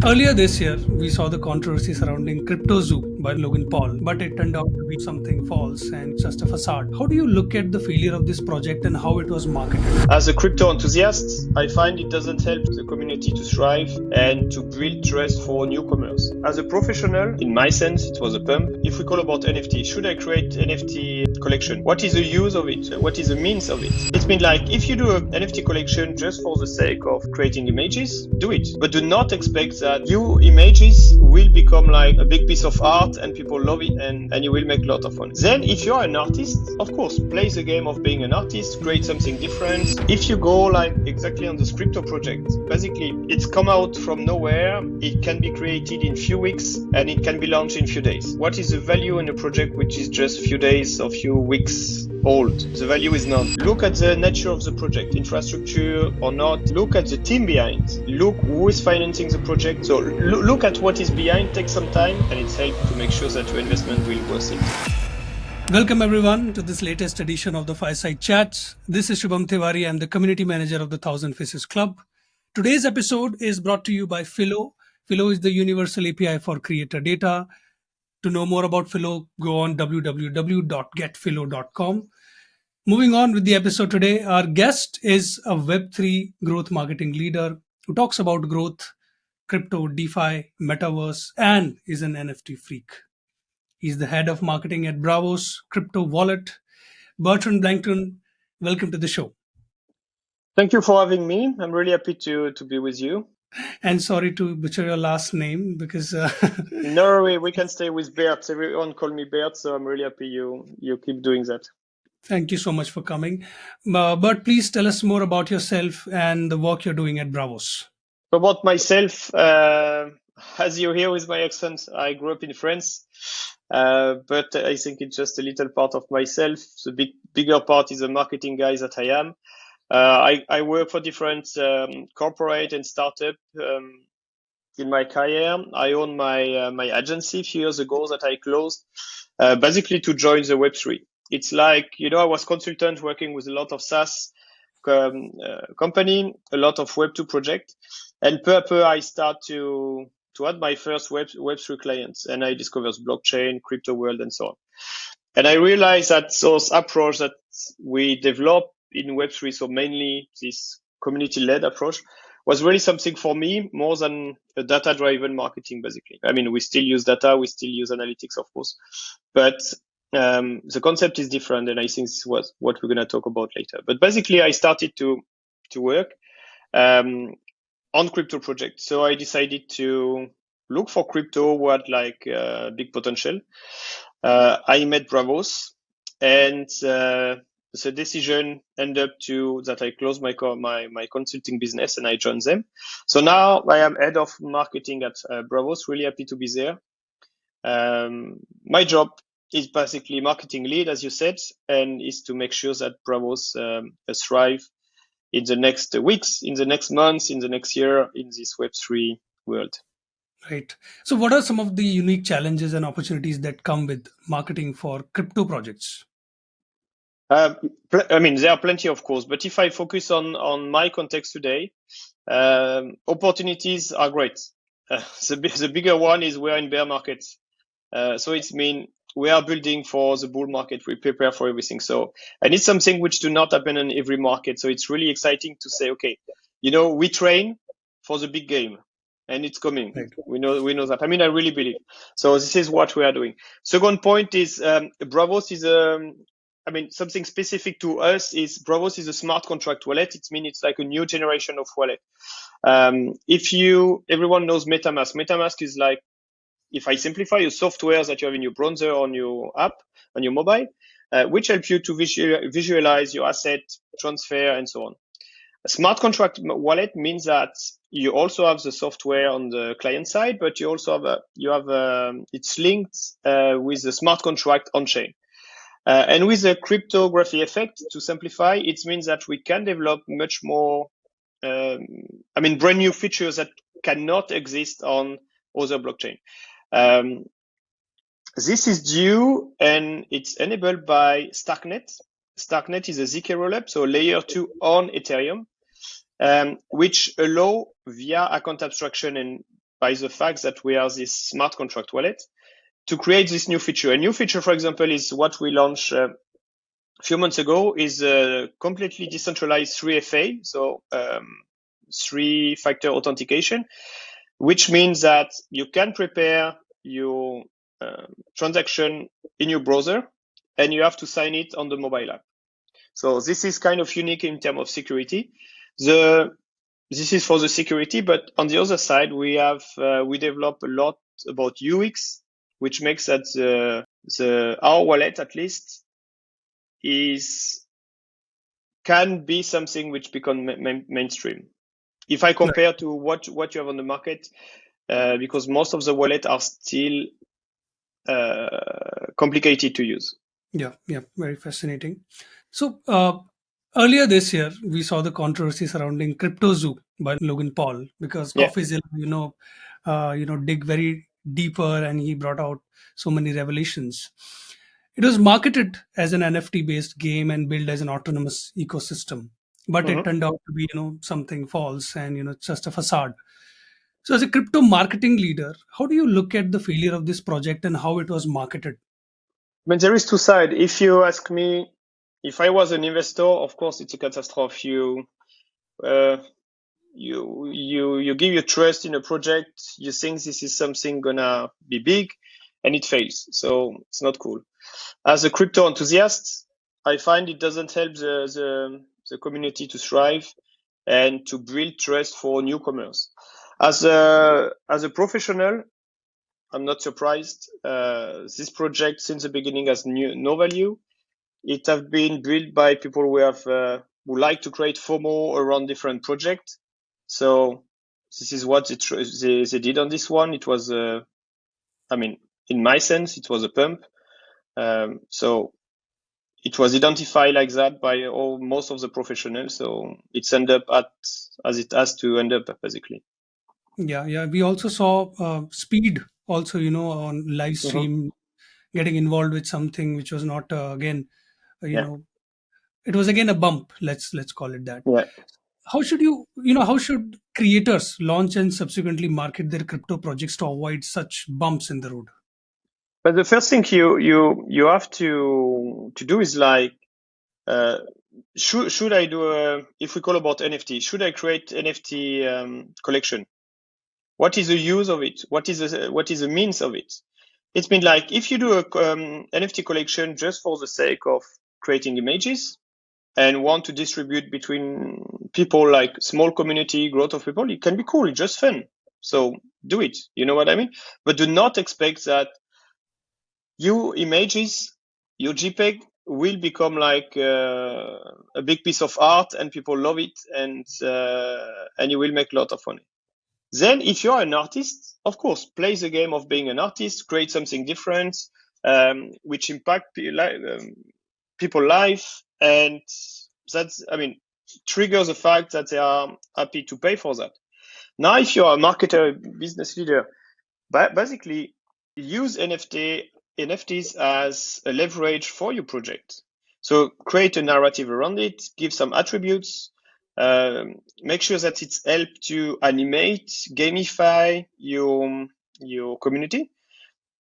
Earlier this year, we saw the controversy surrounding CryptoZoo by Logan Paul, but it turned out to be something false and just a facade. How do you look at the failure of this project and how it was marketed? As a crypto enthusiast, I find it doesn't help the community to thrive and to build trust for newcomers. As a professional, in my sense, it was a pump. If we call about NFT, should I create NFT collection? What is the use of it? What is the means of it? It's been like, if you do an NFT collection just for the sake of creating images, do it. But do not expect that your images will become like a big piece of art and people love it and you will make a lot of money. Then if you're an artist, of course, play the game of being an artist, create something different. If you go like exactly on this crypto project, basically it's come out from nowhere. It can be created in few weeks and it can be launched in few days. What is the value in a project which is just few days or few weeks old? The value is none. Look at the nature of the project, infrastructure or not. Look at the team behind. Look who is financing the project. So look at what is behind, take some time, and it's help to make sure that your investment will worth it. Welcome everyone to this latest edition of the Fireside Chats. This is Shubham Tiwari. I'm the community manager of the Thousand Faces Club. Today's episode is brought to you by Phyllo. Phyllo is the universal API for creator data. To know more about Phyllo, go on www.getphyllo.com. Moving on with the episode today, our guest is a Web3 growth marketing leader who talks about growth, crypto, DeFi, metaverse, and is an NFT freak. He's the head of marketing at Braavos crypto wallet. Bertrand Blancheton, welcome to the show. Thank you for having me. I'm really happy to be with you. And sorry to butcher your last name because... No worry, we can stay with Bert. Everyone call me Bert, so I'm really happy you keep doing that. Thank you so much for coming. Bert, please tell us more about yourself and the work you're doing at Braavos. About myself, as you hear with my accent, I grew up in France, but I think it's just a little part of myself. The bigger part is the marketing guy that I am. I work for different corporate and startup in my career. I own my agency a few years ago that I closed, basically to join the Web3. It's like, I was consultant working with a lot of SaaS company, a lot of Web2 project, and per I start to add my first Web3 clients, and I discovered blockchain, crypto world, and so on. And I realized that those approach that we develop in Web3, so mainly this community-led approach, was really something for me more than a data-driven marketing, basically. I mean, we still use data, we still use analytics, of course, but the concept is different, and I think this was what we're going to talk about later. But basically, I started to work on crypto projects. So I decided to look for crypto, what like big potential. I met Braavos, and the decision ended up to that I closed my consulting business and I joined them. So now I am head of marketing at Braavos. Really happy to be there. My job is basically marketing lead, as you said, and is to make sure that Braavos thrive in the next weeks, in the next months, in the next year, in this Web3 world. Right. So what are some of the unique challenges and opportunities that come with marketing for crypto projects? I mean, there are plenty, of course, but if I focus on my context today, opportunities are great. The bigger one is we're in bear markets. So it's mean we are building for the bull market. We prepare for everything. So, and it's something which do not happen in every market. So it's really exciting to say, okay, we train for the big game and it's coming. Right. We know that. I mean, I really believe. So this is what we are doing. Second point is, Braavos is something specific to us is Braavos is a smart contract wallet. It means it's like a new generation of wallet. Everyone knows MetaMask. MetaMask is like, if I simplify, a software that you have in your browser, on your app, on your mobile, which helps you to visualize your asset, transfer, and so on. A smart contract wallet means that you also have the software on the client side, but you also have it's linked with the smart contract on chain. And with the cryptography effect, to simplify, it means that we can develop much more, brand new features that cannot exist on other blockchain. This is due and it's enabled by Starknet. Starknet is a ZK rollup, so layer 2 on Ethereum, which allow via account abstraction and by the fact that we are this smart contract wallet to create this new feature. A new feature, for example, is what we launched a few months ago, is a completely decentralized 3FA, so three-factor authentication, which means that you can prepare your transaction in your browser and you have to sign it on the mobile app. So this is kind of unique in terms of security. This is for the security, but on the other side, we develop a lot about UX, which makes that our wallet at least can be something which become mainstream. If I compare to what you have on the market, because most of the wallet are still complicated to use. Yeah, yeah, very fascinating. So earlier this year, we saw the controversy surrounding CryptoZoo by Logan Paul because Yeah. CoffeeZilla, dig very deeper, and he brought out so many revelations. It was marketed as an NFT-based game and built as an autonomous ecosystem, but it Mhm. turned out to be, something false and just a facade. So, as a crypto marketing leader, how do you look at the failure of this project and how it was marketed? But there is two sides. If you ask me, if I was an investor, of course it's a catastrophe. You give your trust in a project, you think this is something gonna be big, and it fails. So it's not cool. As a crypto enthusiast, I find it doesn't help the community to thrive and to build trust for newcomers. As a professional, I'm not surprised. This project since the beginning has no value. It have been built by people who like to create FOMO around different projects. So this is what they did on this one. It was, I mean, in my sense, it was a pump. So it was identified like that by most of the professionals. So it's end up as it has to end up, basically. Yeah, yeah. We also saw Speed also, on live Mm-hmm. stream getting involved with something which was not again, you Yeah, know, it was again a bump. Let's call it that. yeah. How should creators launch and subsequently market their crypto projects to avoid such bumps in the road? But the first thing you have to do is like, uh, should I do if we call about NFT, should I create NFT collection? What is the use of it? What is the means of it? It's been like, if you do a NFT collection just for the sake of creating images and want to distribute between people, like small community growth of people, it can be cool. It's just fun. So do it. You know what I mean? But do not expect that your images, your JPEG will become like a big piece of art and people love it, and you will make a lot of money. Then, if you're an artist, of course, play the game of being an artist, create something different, which impact people life, and that's, I mean, triggers the fact that they are happy to pay for that. Now, if you're a marketer, business leader, basically use NFTs as a leverage for your project. So create a narrative around it, give some attributes, make sure that it's help to animate, gamify your community,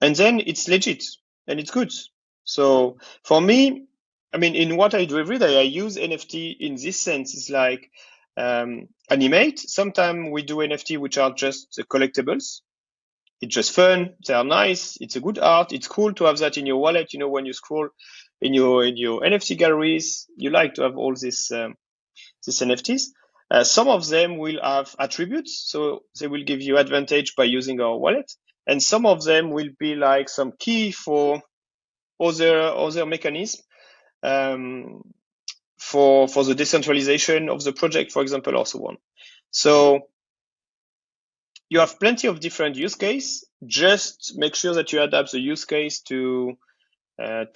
and then it's legit and it's good. So for me, I mean, in what I do every day, I use NFT in this sense. It's like animate. Sometimes we do NFT which are just collectibles. It's just fun. They are nice. It's a good art. It's cool to have that in your wallet. You know, when you scroll in your NFT galleries, you like to have all these NFTs. Some of them will have attributes, so they will give you advantage by using our wallet, and some of them will be like some key for other mechanism, um, for the decentralization of the project, for example, or so on. So you have plenty of different use case. Just make sure that you adapt the use case to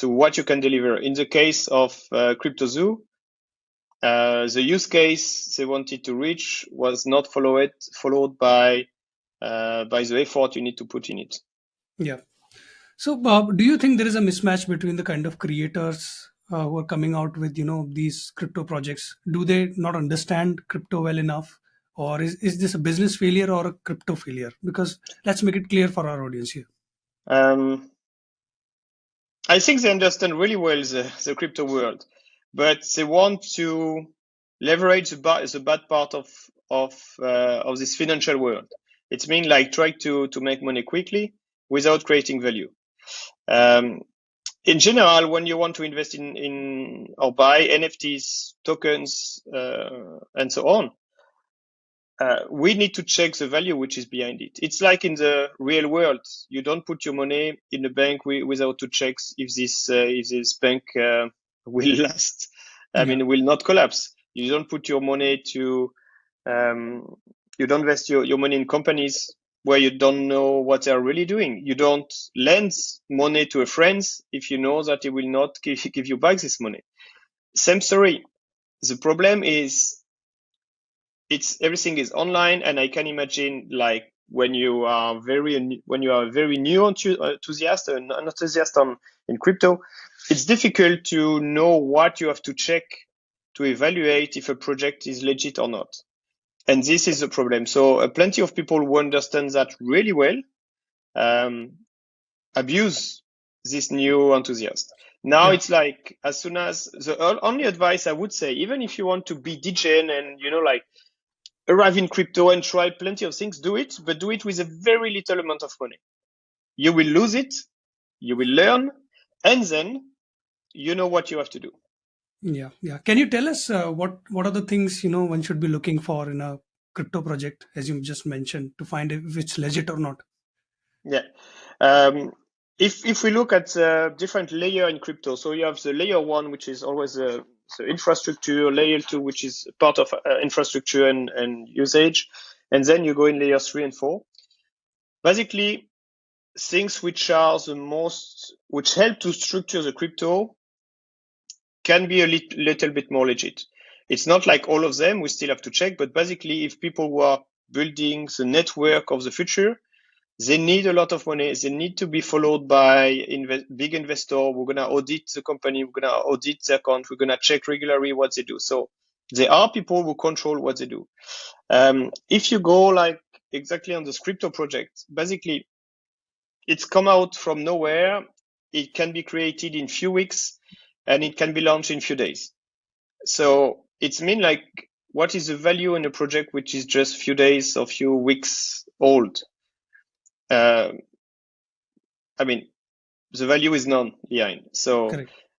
what you can deliver. In the case of CryptoZoo, the use case they wanted to reach was not followed by the effort you need to put in it. Yeah. So, do you think there is a mismatch between the kind of creators who are coming out with these crypto projects? Do they not understand crypto well enough, or is this a business failure or a crypto failure? Because let's make it clear for our audience here. I think they understand really well the crypto world, but they want to leverage the bad part of this financial world. It's mean like try to make money quickly without creating value. In general, when you want to invest in or buy NFTs, tokens, and so on, we need to check the value which is behind it. It's like in the real world. You don't put your money in a bank without to check if this bank will last. I mean, will not collapse. You don't put your money to you don't invest your money in companies where you don't know what they are really doing. You don't lend money to a friend if you know that he will not give you back this money. Same story. The problem is everything is online, and I can imagine like when you are a very new enthusiast in crypto, it's difficult to know what you have to check to evaluate if a project is legit or not. And this is the problem. So plenty of people who understand that really well abuse this new enthusiast. Now it's like, as soon as the only advice I would say, even if you want to be degen and like arrive in crypto and try plenty of things, do it, but do it with a very little amount of money. You will lose it, you will learn, and then you know what you have to do. Yeah, yeah. Can you tell us what are the things one should be looking for in a crypto project, as you just mentioned, to find if it's legit or not? Yeah. If we look at different layer in crypto, so you have the layer one, which is always the infrastructure, layer two, which is part of infrastructure and usage, and then you go in layer three and four. Basically, things which are the most, which help to structure the crypto can be a little bit more legit. It's not like all of them, we still have to check, but basically if people who are building the network of the future, they need a lot of money. They need to be followed by big investor. We're going to audit the company. We're going to audit their account. We're going to check regularly what they do. So there are people who control what they do. If you go like exactly on the crypto project, basically it's come out from nowhere. It can be created in few weeks and it can be launched in few days. So it's mean like, what is the value in a project which is just few days or few weeks old? I mean, the value is none behind. So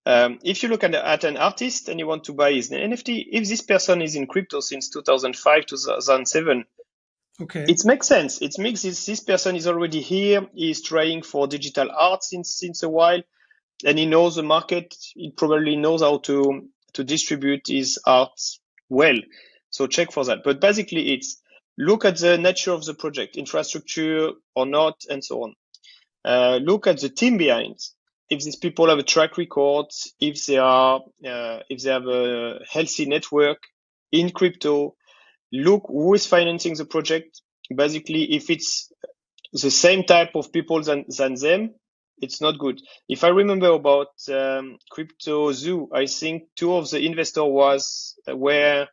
if you look at an artist and you want to buy his NFT, if this person is in crypto since 2005, 2007, it makes sense. It makes this person is already here. He's trying for digital art since a while, and he knows the market. He probably knows how to distribute his art well. So check for that. But basically, it's look at the nature of the project, infrastructure or not, and so on. Look at the team behind. If these people have a track record, if they have a healthy network in crypto, look who is financing the project. Basically, if it's the same type of people than them, it's not good. If I remember about CryptoZoo, I think two of the investors were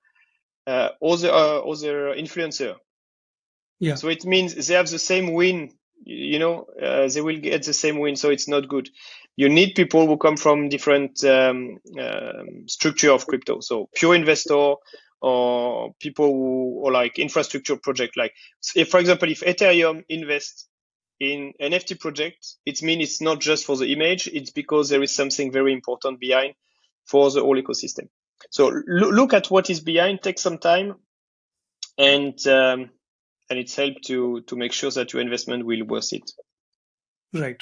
other influencer. Yeah. So it means they have the same win. They will get the same win. So it's not good. You need people who come from different structure of crypto. So pure investor or people who or like infrastructure project. Like if, for example, if Ethereum invests in NFT project, it means it's not just for the image. It's because there is something very important behind for the whole ecosystem. So look at what is behind. Take some time, and it's helped to make sure that your investment will worth it. Right.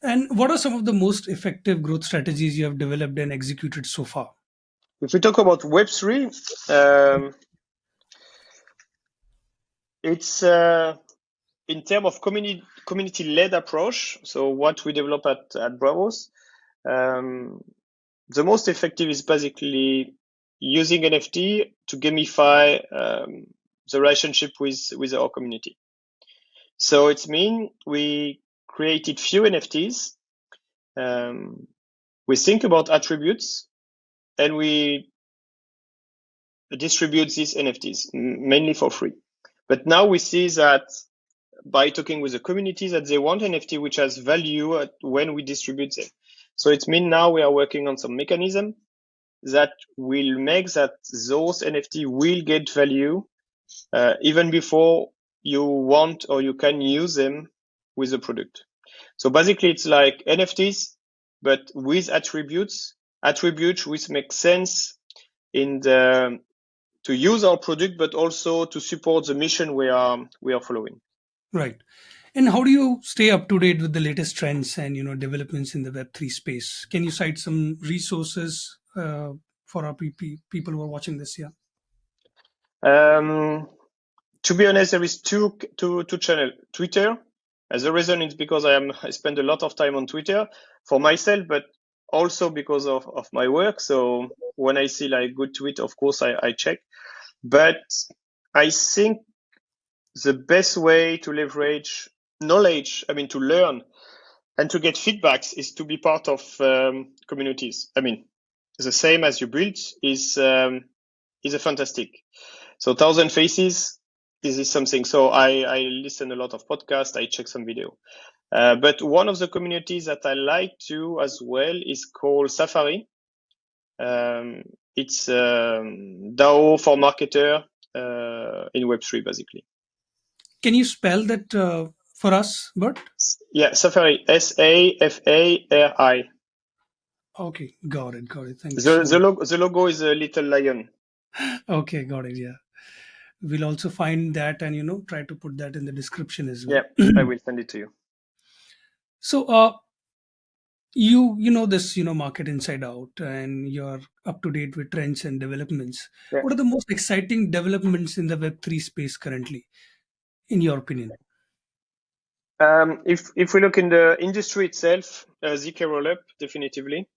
And what are some of the most effective growth strategies you have developed and executed so far? If we talk about Web3, it's in terms of community-led approach. So what we develop at Braavos, the most effective is basically using NFT to gamify the relationship with our community. So it means we created few NFTs. We think about attributes, and we distribute these NFTs, mainly for free. But now we see that by talking with the community that they want NFT which has value when we distribute them. So it means now we are working on some mechanism that will make that those NFT will get value even before you want or you can use them with the product. So basically it's like NFTs, but with attributes which make sense in the to use our product, but also to support the mission we are following. Right. And how do you stay up to date with the latest trends and developments in the Web3 space? Can you cite some resources for our people who are watching this? Yeah. To be honest, there is two channel. Twitter, as a reason, it's because I spend a lot of time on Twitter for myself, but also because of my work. So when I see like good tweet, of course I check. But I think the best way to leverage knowledge, I mean to learn and to get feedbacks, is to be part of communities. I mean, the same as you build is a fantastic. So Thousand Faces is something. So I listen a lot of podcasts. I check some video. But one of the communities that I like to as well is called Safari. It's DAO for marketer in Web3 basically. Can you spell that for us, Bert? Yeah, Safari. SAFARI. Okay, got it. Thank you so The much. the logo is a little lion. Okay, got it. Yeah, we'll also find that and try to put that in the description as well. Yeah, I will send it to you. So, you know this market inside out, and you're up to date with trends and developments. Yeah. What are the most exciting developments in the Web3 space currently, in your opinion? If we look in the industry itself, ZK Rollup definitively.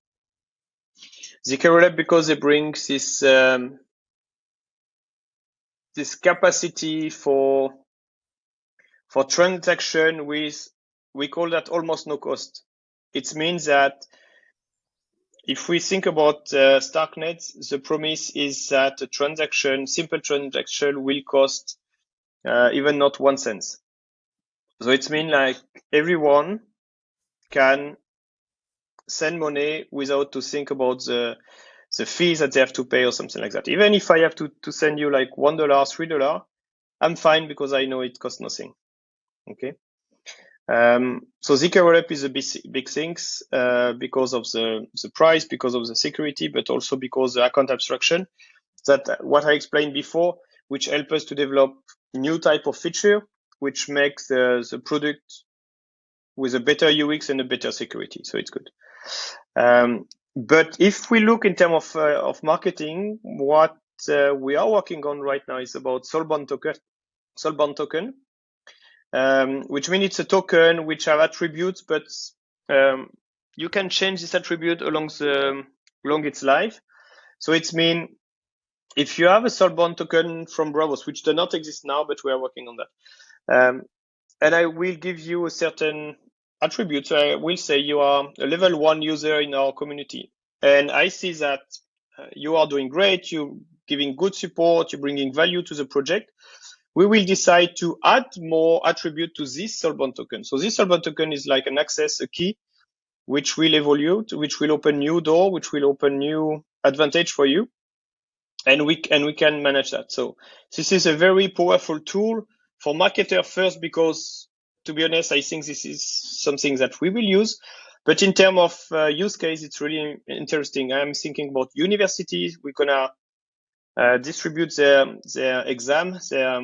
ZK Rollup because it brings this capacity for transaction with, we call that almost no cost. It means that if we think about Starknet, the promise is that a simple transaction will cost even not 1 cent. So it means like everyone can send money without to think about the fees that they have to pay or something like that. Even if I have to send you like $1, $3, I'm fine because I know it costs nothing. Okay. So ZK Rollup is a big things because of the price, because of the security, but also because the account abstraction that what I explained before, which help us to develop new type of feature, which makes the product with a better UX and a better security. So it's good. But if we look in terms of marketing, what we are working on right now is about soulbound token, which means it's a token which have attributes, but you can change this attribute along its life. So it means if you have a soulbound token from Braavos, which does not exist now, but we are working on that, and I will give you a certain attribute. So I will say you are a level 1 user in our community, and I see that you are doing great, you're giving good support, you're bringing value to the project. We will decide to add more attribute to this soulbound token. So this soulbound token is like an access, a key, which will evolve, which will open new door, which will open new advantage for you, and we can manage that. So this is a very powerful tool for marketer first, because to be honest, I think this is something that we will use. But in terms of use case, it's really interesting. I'm thinking about universities. We're gonna distribute their exam, their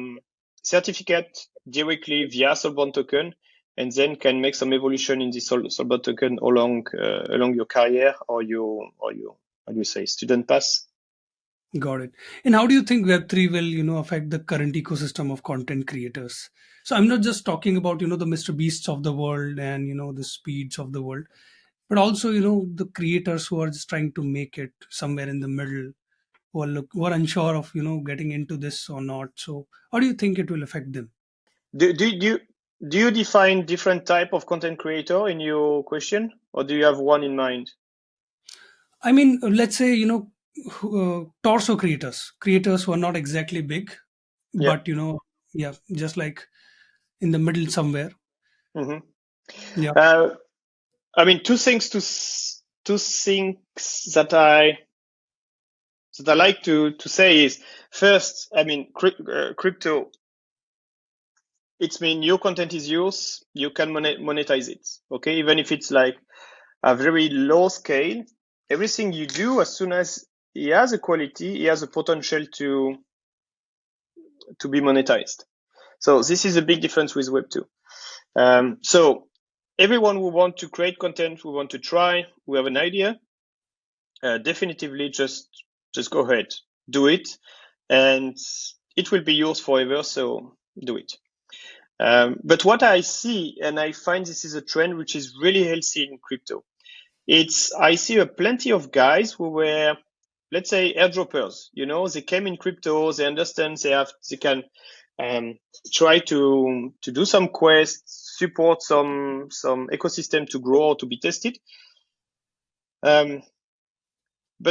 certificate directly via soulbound token, and then can make some evolution in the soulbound token along your career or your how do you say student pass. Got it. And how do you think Web3 will, affect the current ecosystem of content creators? So I'm not just talking about, the Mr. Beasts of the world and, the speeds of the world, but also, the creators who are just trying to make it somewhere in the middle, who are unsure of, getting into this or not. So how do you think it will affect them? Do you define different type of content creator in your question, or do you have one in mind? I mean, let's say, torso creators who are not exactly big, Yeah. but yeah, just like in the middle somewhere. Hmm. Yeah. I mean, two things that I like to say is, first, I mean, crypto. It's mean your content is yours. You can monetize it. Okay, even if it's like a very low scale, everything you do, as soon as it has a quality, it has a potential to be monetized. So this is a big difference with Web 2. So everyone who want to create content, who want to try, who have an idea, definitively just go ahead, do it, and it will be yours forever. So do it. But what I see, and I find this is a trend which is really healthy in crypto. I see plenty of guys who were, let's say, airdroppers. They came in crypto, they understand, they can um, try to do some quests, support some ecosystem to grow or to be tested. But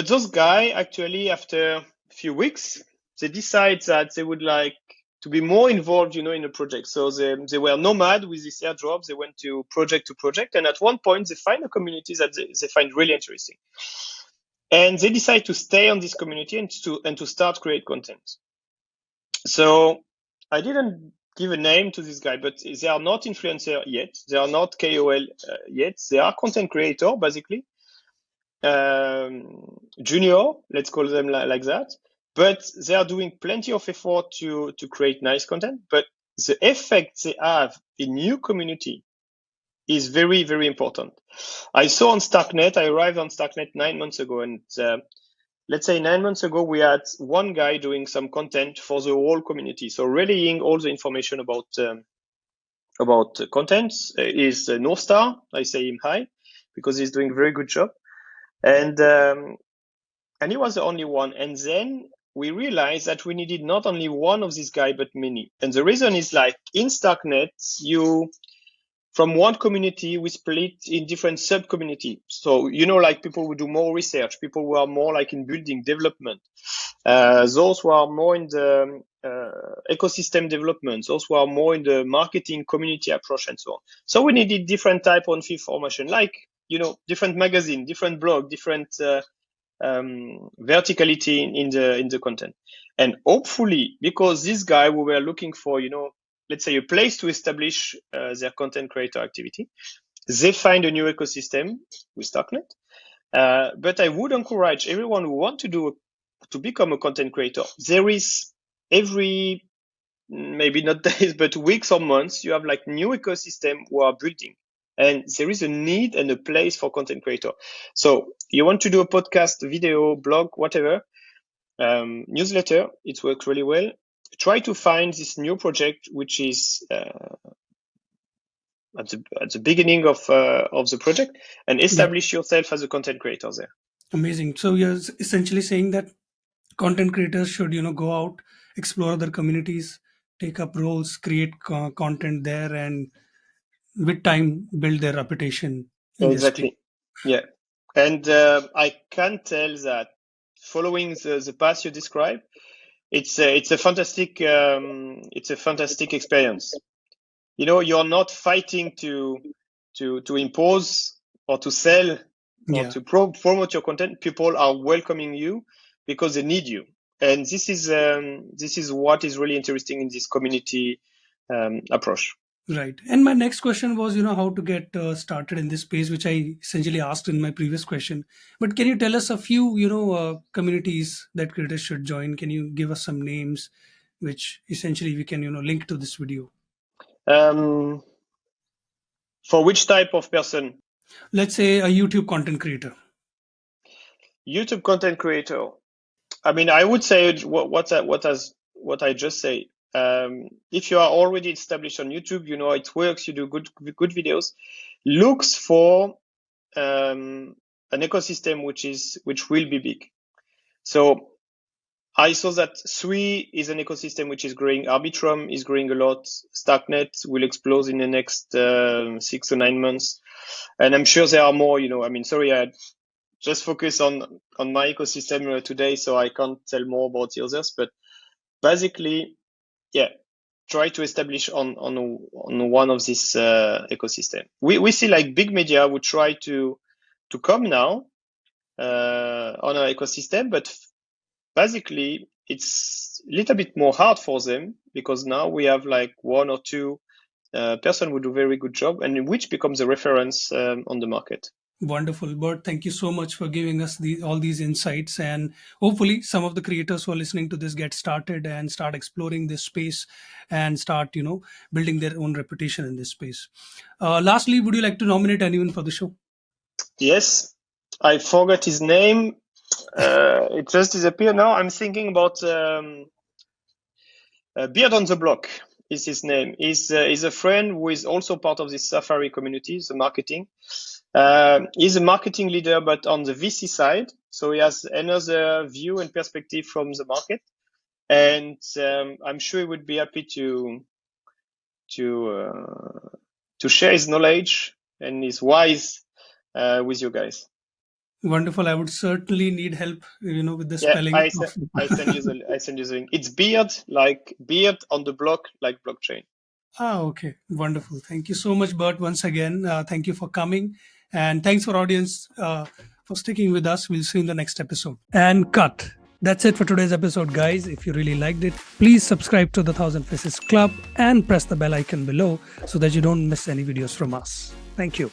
those guys actually, after a few weeks, they decide that they would like to be more involved, in the project. So they were nomad with this airdrop. They went to project, and at one point they find a community that they find really interesting, and they decide to stay on this community and to start create content. So I didn't give a name to this guy, but they are not influencer yet. They are not KOL yet. They are content creator basically. Junior, let's call them like that. But they are doing plenty of effort to create nice content. But the effect they have in new community is very, very important. I saw on Starknet, I arrived on Starknet 9 months ago, and let's say 9 months ago, we had one guy doing some content for the whole community. So relaying all the information about content is North Star. I say him hi because he's doing a very good job. And he was the only one. And then we realized that we needed not only one of these guys, but many. And the reason is like in Starknet, from one community, we split in different sub community. So, like people who do more research, people who are more like in building development, those who are more in the ecosystem development, those who are more in the marketing community approach and so on. So we needed different type of information, like, different magazine, different blog, different verticality in the content. And hopefully, because this guy we were looking for, let's say a place to establish their content creator activity, they find a new ecosystem with Darknet. But I would encourage everyone who want to become a content creator. There is every, maybe not days, but weeks or months, you have like new ecosystem who are building. And there is a need and a place for content creator. So you want to do a podcast, video, blog, whatever, newsletter, it works really well. Try to find this new project, which is at the beginning of the project, and Yeah. establish yourself as a content creator there. Amazing. So you're essentially saying that content creators should go out, explore other communities, take up roles, create content there, and with time build their reputation in this space. Exactly. Yeah. And I can tell that following the path you described, it's a fantastic experience. You're not fighting to impose or to sell or Yeah. to promote your content. People are welcoming you because they need you, and this is what is really interesting in this community approach. Right. And my next question was, how to get started in this space, which I essentially asked in my previous question. But can you tell us a few, communities that creators should join? Can you give us some names, which essentially we can, link to this video? Um, for which type of person? Let's say a YouTube content creator. YouTube content creator. I mean, I would say what I just say. If you are already established on YouTube, it works. You do good videos. Looks for an ecosystem which will be big. So I saw that Sui is an ecosystem which is growing. Arbitrum is growing a lot. Starknet will explode in the next 6 to 9 months, and I'm sure there are more. I mean, sorry, just focus on my ecosystem today, so I can't tell more about the others. But basically, yeah, try to establish on one of this ecosystem. We see like big media would try to come now on our ecosystem, but basically it's a little bit more hard for them because now we have like one or two person who do very good job and which becomes a reference on the market. Wonderful, Bert. Thank you so much for giving us all these insights. And hopefully, some of the creators who are listening to this get started and start exploring this space and start, building their own reputation in this space. Lastly, would you like to nominate anyone for the show? Yes, I forgot his name. It just disappeared now. I'm thinking about Beard on the Block is his name. He's a friend who is also part of this Safari community, the marketing. He's a marketing leader, but on the VC side. So he has another view and perspective from the market. And I'm sure he would be happy to share his knowledge and his wise with you guys. Wonderful. I would certainly need help, with the Yeah, spelling. I send you the link. It's beard, like beard on the block, like blockchain. Okay. Wonderful. Thank you so much, Bert, once again. Thank you for coming. And thanks for audience for sticking with us. We'll see you in the next episode. And cut. That's it for today's episode, guys. If you really liked it, please subscribe to the 1000 Faces Club and press the bell icon below so that you don't miss any videos from us. Thank you.